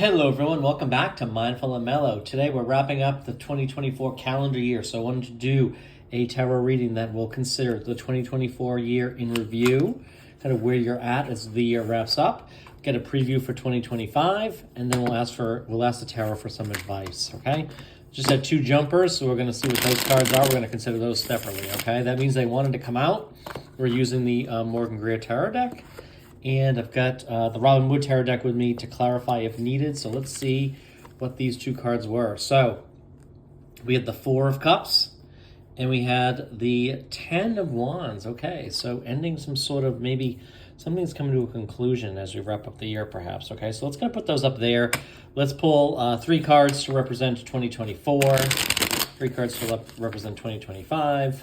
Hello everyone, welcome back to Mindful and Mellow. Today we're wrapping up the 2024 calendar year, so I wanted to do a tarot reading that will consider the 2024 year in review, kind of where you're at as the year wraps up, get a preview for 2025, and then we'll ask the tarot for some advice, okay? Just had two jumpers, so we're going to see what those cards are. We're going to consider those separately, okay? That means they wanted to come out. We're using the Morgan Greer Tarot deck. And I've got the Robin Wood Tarot deck with me to clarify if needed. So let's see what these two cards were. So we had the Four of Cups and we had the Ten of Wands. Okay, so ending some sort of maybe something's coming to a conclusion as we wrap up the year perhaps. Okay, so let's go put those up there. Let's pull three cards to represent 2024, three cards to represent 2025,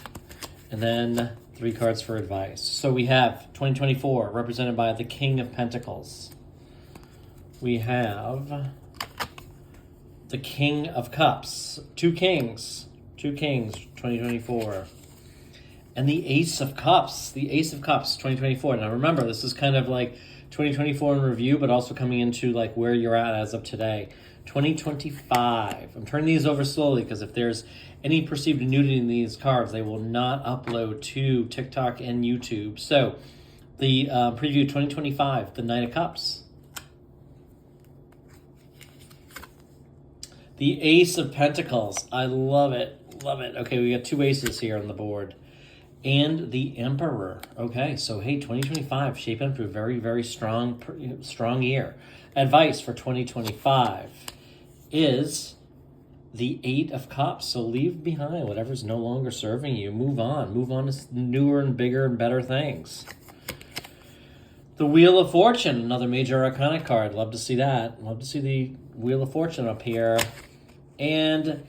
and then three cards for advice. So we have 2024 represented by the King of Pentacles. We have the King of Cups. Two kings, 2024. And the Ace of Cups. The Ace of Cups, 2024. Now remember, this is kind of like 2024 in review, but also coming into like where you're at as of today. 2025. I'm turning these over slowly because if there's any perceived nudity in these cards, they will not upload to TikTok and YouTube. So the preview 2025, the Knight of Cups. The Ace of Pentacles. I love it. Love it. Okay, we got two aces here on the board. And the Emperor. Okay, so hey, 2025 shaping up to a very, very strong year. Advice for 2025 is the Eight of Cups. So leave behind whatever's no longer serving you. Move on to newer and bigger and better things. The Wheel of Fortune, another major arcana card. Love to see that. Love to see the Wheel of Fortune up here. And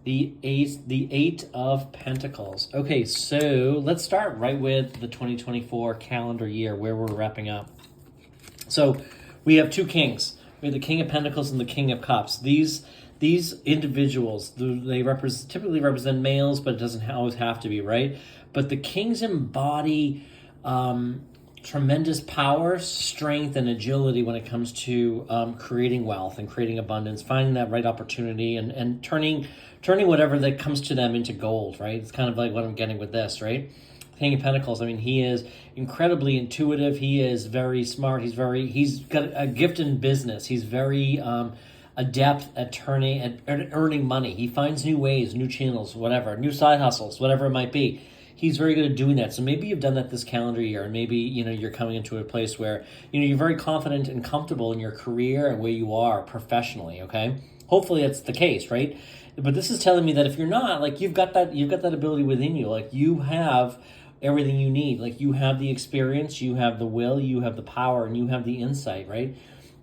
the Eight of Pentacles. Okay, so let's start right with the 2024 calendar year where we're wrapping up. So we have two kings. We have the King of Pentacles and the King of Cups. These individuals, they typically represent males, but it doesn't always have to be, right? But the kings embody tremendous power, strength, and agility when it comes to creating wealth and creating abundance, finding that right opportunity and turning whatever that comes to them into gold, right? It's kind of like what I'm getting with this, right? King of Pentacles, I mean, he is incredibly intuitive. He is very smart. He's got a gift in business. He's very adept at earning money. He finds new ways, new channels, whatever, new side hustles, whatever it might be. He's very good at doing that. So maybe you've done that this calendar year, and maybe you're coming into a place where you're very confident and comfortable in your career and where you are professionally. Okay, hopefully that's the case, right? But this is telling me that if you're not, like you've got that ability within you, like you have everything you need, like you have the experience, you have the will, you have the power, and you have the insight, right?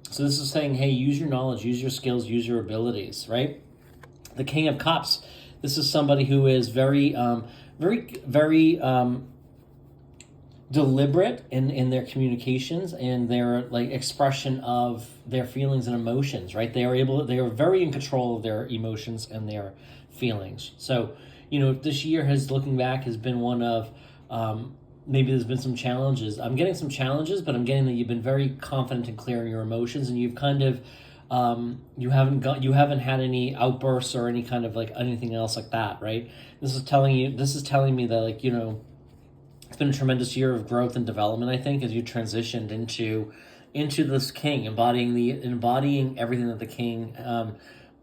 So this is saying, hey, use your knowledge, use your skills, use your abilities, right? The King of Cups. This is somebody who is very deliberate in their communications and their like expression of their feelings and emotions, right? They are very in control of their emotions and their feelings. So, this year looking back has been one of maybe there's been some challenges. I'm getting some challenges, but I'm getting that you've been very confident and clear in your emotions, and you've kind of you haven't had any outbursts or any kind of like anything else like that, right? This is telling me that like it's been a tremendous year of growth and development, I think, as you transitioned into this king, embodying everything that the king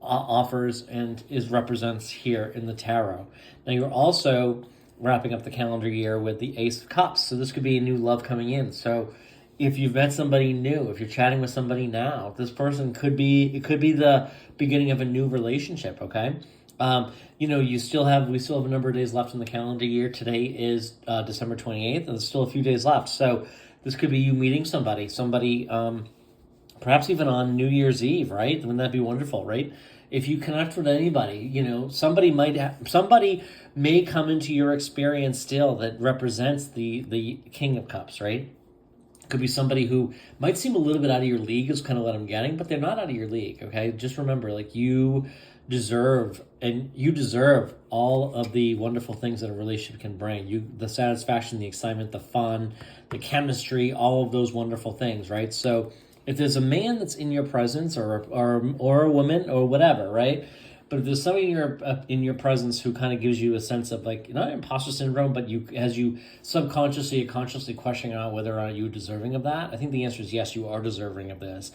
offers and represents here in the tarot. Now you're also wrapping up the calendar year with the Ace of Cups, so this could be a new love coming in. So if you've met somebody new, if you're chatting with somebody now, this person could be the beginning of a new relationship. Okay. We still have a number of days left in the calendar year. Today is December 28th, and there's still a few days left. So this could be you meeting somebody, perhaps even on New Year's Eve, right? Wouldn't that be wonderful, right? If you connect with anybody, somebody may come into your experience still that represents the King of Cups, right? Could be somebody who might seem a little bit out of your league is kind of what I'm getting, but they're not out of your league, okay? Just remember, like you deserve all of the wonderful things that a relationship can bring. The satisfaction, the excitement, the fun, the chemistry, all of those wonderful things, right? So if there's a man that's in your presence, or a woman or whatever, right? But if there's somebody in your presence who kind of gives you a sense of like not imposter syndrome, but as you subconsciously or consciously questioning out whether or not you're deserving of that, I think the answer is yes, you are deserving of this.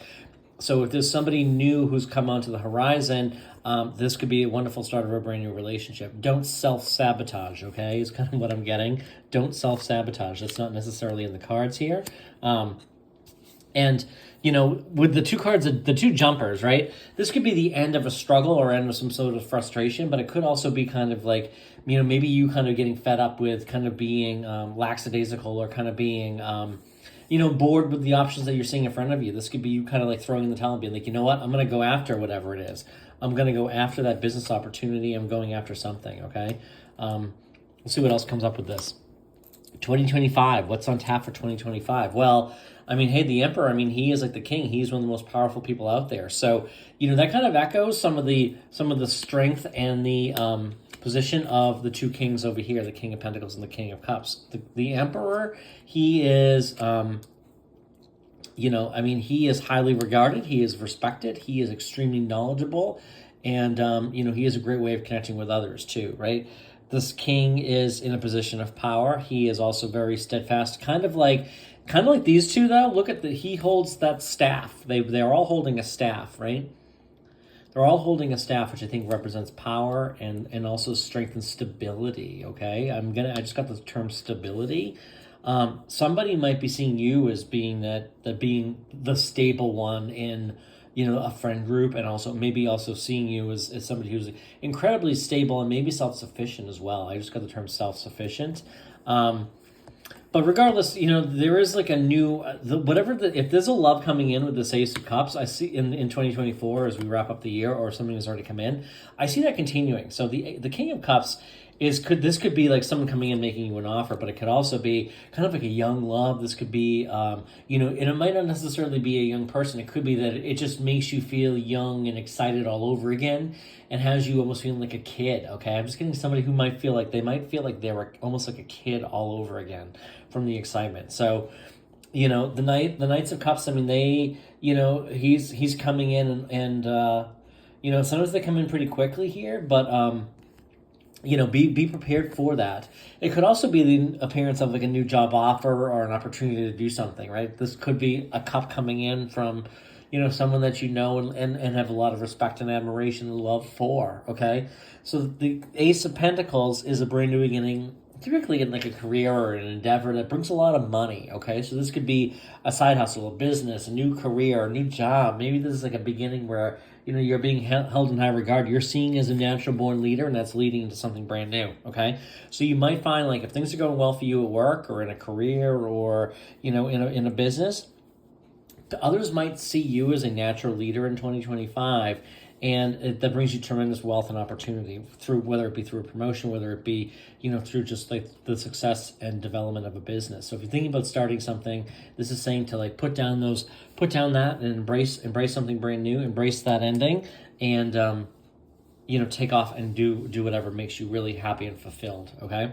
So if there's somebody new who's come onto the horizon, this could be a wonderful start of a brand new relationship. Don't self-sabotage, okay, is kind of what I'm getting. Don't self-sabotage. That's not necessarily in the cards here. And, with the two cards, the two jumpers, right? This could be the end of a struggle or end of some sort of frustration, but it could also be kind of like, maybe you kind of getting fed up with kind of being lackadaisical or kind of being, bored with the options that you're seeing in front of you. This could be you kind of like throwing in the towel and being like, you know what? I'm going to go after whatever it is. I'm going to go after that business opportunity. I'm going after something, okay? Let's see what else comes up with this. 2025, what's on tap for 2025? Well, hey, the Emperor, he is like the king. He's one of the most powerful people out there. So, that kind of echoes some of the strength and the position of the two kings over here, the King of Pentacles and the King of Cups. The Emperor, he is, he is highly regarded. He is respected. He is extremely knowledgeable. And, he has a great way of connecting with others too, right? This king is in a position of power. He is also very steadfast, kind of like these two though. Look at he holds that staff. They're all holding a staff, right? They're all holding a staff, which I think represents power and also strength and stability. Okay, I just got the term stability. Somebody might be seeing you as being being the stable one in a friend group, and also maybe also seeing you as somebody who's incredibly stable and maybe self-sufficient as well. I just got the term self-sufficient. But regardless, there is like a new, if there's a love coming in with this Ace of Cups, I see in 2024 as we wrap up the year, or something has already come in, I see that continuing. So the King of Cups could be like someone coming in making you an offer, but it could also be kind of like a young love. This could be, and it might not necessarily be a young person. It could be that it just makes you feel young and excited all over again, and has you almost feeling like a kid. Okay, I'm just getting somebody who might feel like they were almost like a kid all over again from the excitement. So, the Knights of Cups. He's coming in and sometimes they come in pretty quickly here, but be prepared for that. It could also be the appearance of like a new job offer or an opportunity to do something, right? This could be a cup coming in from, someone that and have a lot of respect and admiration and love for, okay? So the Ace of Pentacles is a brand new beginning, typically in like a career or an endeavor that brings a lot of money, okay? So this could be a side hustle, a business, a new career, a new job. Maybe this is like a beginning where you're being held in high regard. You're seen as a natural born leader, and that's leading into something brand new, okay? So you might find like if things are going well for you at work or in a career or, in a business, others might see you as a natural leader in 2025, and that brings you tremendous wealth and opportunity through, whether it be through a promotion, whether it be, through just like the success and development of a business. So if you're thinking about starting something, this is saying to like put down that and embrace something brand new, embrace that ending, and, take off and do whatever makes you really happy and fulfilled. Okay.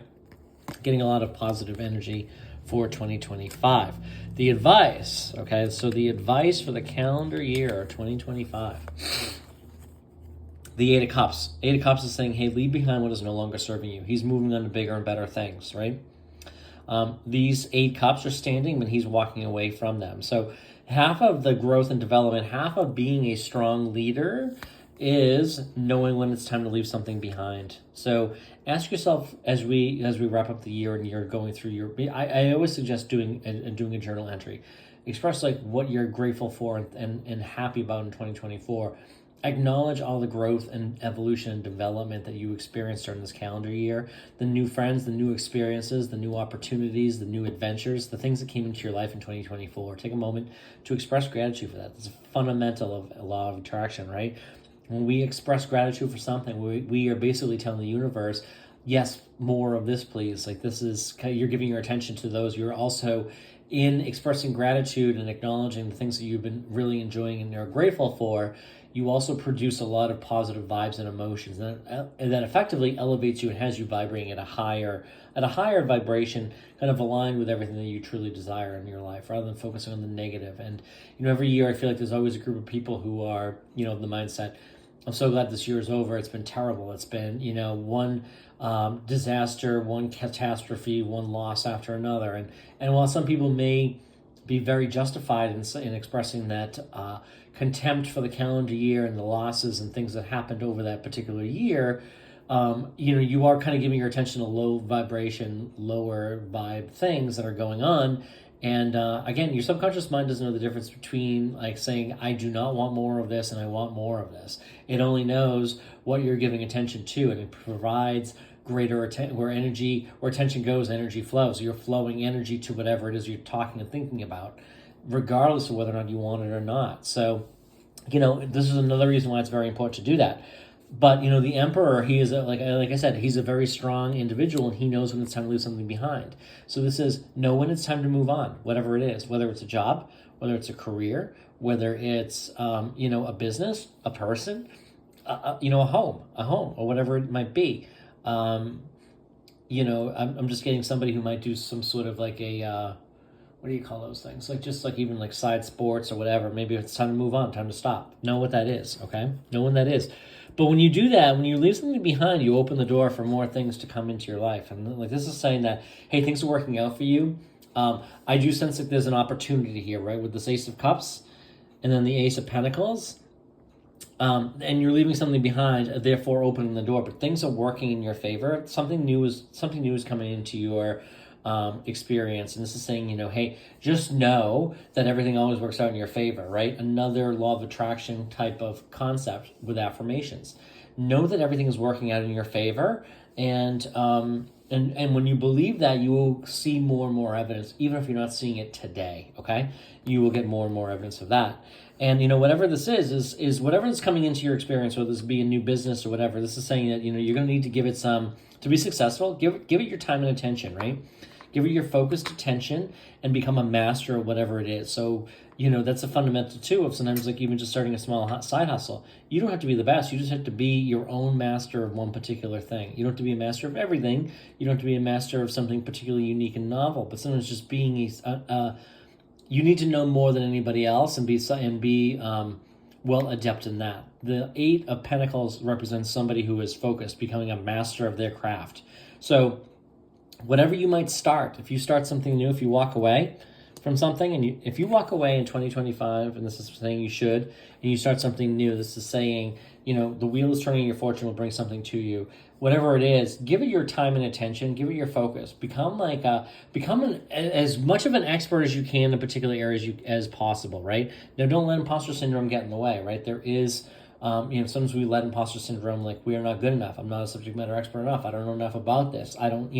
Getting a lot of positive energy for 2025. The advice. Okay. So the advice for the calendar year 2025. The Eight of Cups. Eight of Cups is saying, hey, leave behind what is no longer serving you. He's moving on to bigger and better things, right? These 8 cups are standing, but he's walking away from them. So half of the growth and development, half of being a strong leader is knowing when it's time to leave something behind. So ask yourself as we wrap up the year and you're going through your, I always suggest doing a journal entry. Express like what you're grateful for and happy about in 2024. Acknowledge all the growth and evolution and development that you experienced during this calendar year, the new friends, the new experiences, the new opportunities, the new adventures, the things that came into your life in 2024. Take a moment to express gratitude for that. It's fundamental of a law of attraction, right? When we express gratitude for something, we are basically telling the universe, yes, more of this, please. Like this is, you're giving your attention to those. You're also in expressing gratitude and acknowledging the things that you've been really enjoying and are grateful for, you also produce a lot of positive vibes and emotions, and that effectively elevates you and has you vibrating at a higher vibration, kind of aligned with everything that you truly desire in your life, rather than focusing on the negative. And every year I feel like there's always a group of people who are of the mindset, I'm so glad this year is over. It's been terrible. It's been one disaster, one catastrophe, one loss after another. And while some people may be very justified in expressing that contempt for the calendar year and the losses and things that happened over that particular year, you are kind of giving your attention to low vibration, lower vibe things that are going on. And again, your subconscious mind doesn't know the difference between like saying, I do not want more of this and I want more of this. It only knows what you're giving attention to, and it provides greater attention. Where attention goes, energy flows. So you're flowing energy to whatever it is you're talking and thinking about, regardless of whether or not you want it or not. So, this is another reason why it's very important to do that. But, the emperor, he is, like I said, he's a very strong individual, and he knows when it's time to leave something behind. So this is, know when it's time to move on, whatever it is, whether it's a job, whether it's a career, whether it's, a business, a person, a home, or whatever it might be. I'm just getting somebody who might do some sort of like a, what do you call those things? Like just like even like side sports or whatever. Maybe it's time to move on, time to stop. Know what that is, okay? Know when that is. But when you do that, when you leave something behind, you open the door for more things to come into your life. And like this is saying that, hey, things are working out for you. I do sense that there's an opportunity here, right? With this Ace of Cups and then the Ace of Pentacles. And you're leaving something behind, therefore opening the door. But things are working in your favor. Something new is coming into your experience. And this is saying, hey, just know that everything always works out in your favor, right? Another law of attraction type of concept with affirmations. Know that everything is working out in your favor, and when you believe that, you will see more and more evidence, even if you're not seeing it today, okay? You will get more and more evidence of that. And, whatever this is whatever is coming into your experience, whether this be a new business or whatever, this is saying that, you're going to need to give it to be successful, give it your time and attention, right? Give it your focused attention and become a master of whatever it is. So, that's a fundamental too of sometimes like even just starting a small side hustle. You don't have to be the best. You just have to be your own master of one particular thing. You don't have to be a master of everything. You don't have to be a master of something particularly unique and novel, but sometimes just being you need to know more than anybody else and be well adept in that. The Eight of Pentacles represents somebody who is focused, becoming a master of their craft. So whatever you might start, if you start something new, if you walk away from something, and if you walk away in 2025, and this is saying you should, and you start something new, this is saying, the wheel is turning, your fortune will bring something to you. Whatever it is, give it your time and attention, give it your focus. Become as much of an expert as you can in particular areas as possible, right? Now, don't let imposter syndrome get in the way, right? There is, sometimes we let imposter syndrome, like we are not good enough. I'm not a subject matter expert enough. I don't know enough about this. I don't,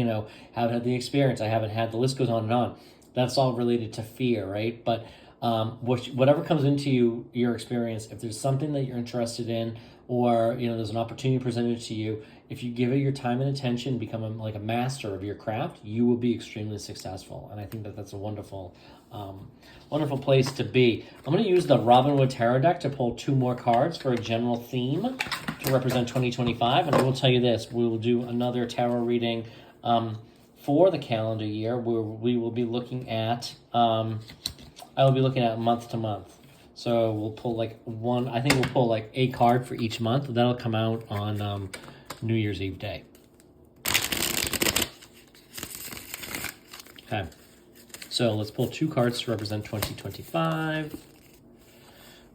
haven't had the experience. I haven't had, the list goes on and on. That's all related to fear, right? But whatever comes into your experience, if there's something that you're interested in, or there's an opportunity presented to you, if you give it your time and attention, become a master of your craft, you will be extremely successful. And I think that that's a wonderful place to be. I'm going to use the Robin Wood Tarot deck to pull 2 more cards for a general theme to represent 2025. And I will tell you this, we will do another tarot reading for the calendar year, where we will be looking at, I will be looking at month to month. So we'll pull we'll pull a card for each month. That'll come out on New Year's Eve day. Okay. So let's pull 2 cards to represent 2025.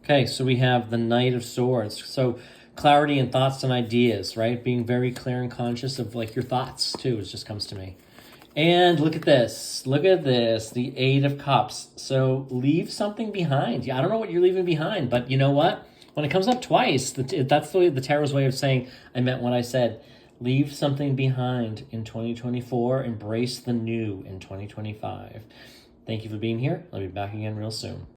Okay, so we have the Knight of Swords. So clarity and thoughts and ideas, right? Being very clear and conscious of your thoughts too, it just comes to me. And look at this, the Eight of Cups. So leave something behind. Yeah, I don't know what you're leaving behind, but you know what? When it comes up twice, that's the tarot's way of saying, I meant what I said. Leave something behind in 2024. Embrace the new in 2025. Thank you for being here. I'll be back again real soon.